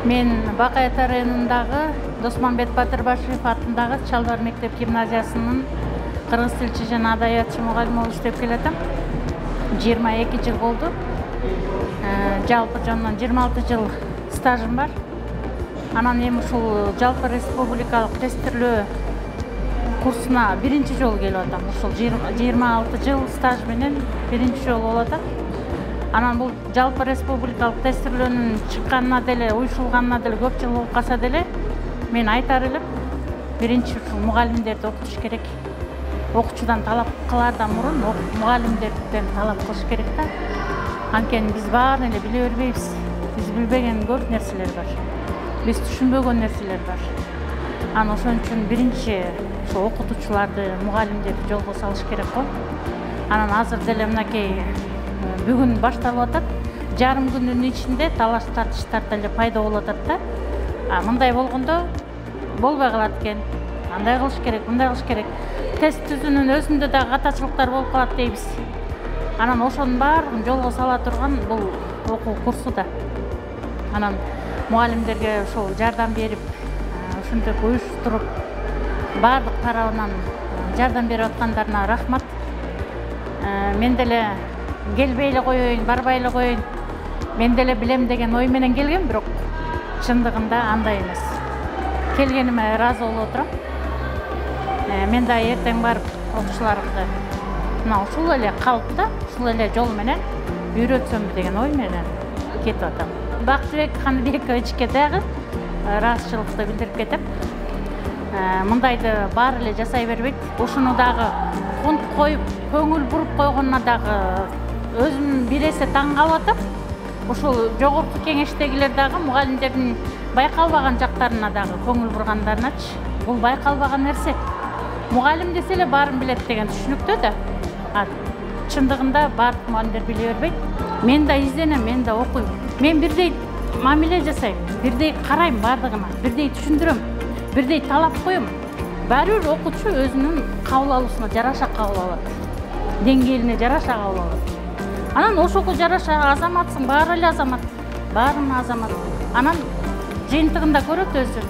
Мен Бакаята районундагы Досманбет Батырбашев атындагы Чалбар мектеп гимназиясынын кыргыз тилчи жана адабиятчы мугалими болуп иштеп келатам. 22 жыл болду. Жалпы жонунан 26 жыл стажым бар. Анан эми ушул жалпы республикалык тестирлөө курсуна биринчи жолу келип атам. Ушул 26 жыл стаж менен биринчи жолу болуп атат. Анан бул жалпы республикалык тестирлөөнүн чыкканына деле, уюшулганына деле көп жыл болуп калса деле, мен айтар элем, биринчи ушул мугалимдерди окутуш керек. Окуучудан талап кылаардан мурун мугалимдерден талап кылыш керек да. Анткени биз баарын эле биле бербейбиз. Биз билбеген көп нерселер бар. Биз түшүнбөгөн нерселер бар. Анан ошон үчүн биринчи ошо окутуучуларды, мугалимдерди жолго салыш керек го. Анан азыр деле мынакей бүгүн башталып атат. Жарым күндүн ичинде талаш тартыштар деле пайда болуп атат да. Мындай болгондо болбой калат экен. Андай кылыш керек, мындай кылыш керек. Тест түзүүнүн өзүндө да катачылыктар болуп калат дейбиз. Анан ошонун баарын жолго сала турган бул окуу курсу да. Анан мугалимдерге ошол жардам берип, ушинтип уюштуруп, баардык тарабынан жардам берип аткандарына рахмат. Мен деле келбей эле коеюн, барбай эле коеюн. Мен деле билем деген ой менен келгем, бирок чындыгында андай эмес. Келгениме ыраазы болуп отурам. Мен да эртең барып окуучуларымды мына ушул эле калыпта, ушул эле жол менен үйрөтсөм деген ой менен кетип атам. Бактыбек Каныбековичке дагы ыраазычылыкты билдирип кетем. Мындайды баары эле жасай бербейт. Ушуну дагы фонд коюп, көңүл буруп койгонуна дагы өзүм бир эсе таң калып атам. Ушул жогорку кеңештегилер дагы мугалимдердин байкалбаган жактарына дагы көңүл бургандарыначы. Бул байкалбаган нерсе. Мугалим десе эле баарын билет деген түшүнүктө да. Чындыгында баардык мугалимдер биле бербейт. Мен да изденем, мен да окуйм. Мен бирдей мамиле жасайм, бирдей карайм баардыгына, бирдей түшүндүрөм, бирдей талап коем. Баары бир окуучу өзүнүн кабыл алуусуна жараша кабыл алат. Деңгээлине жараша кабыл алат. Анан ошого жараша азаматсың, баары эле азамат, баарына азамат. Анан жыйынтыгында көрөт өзү.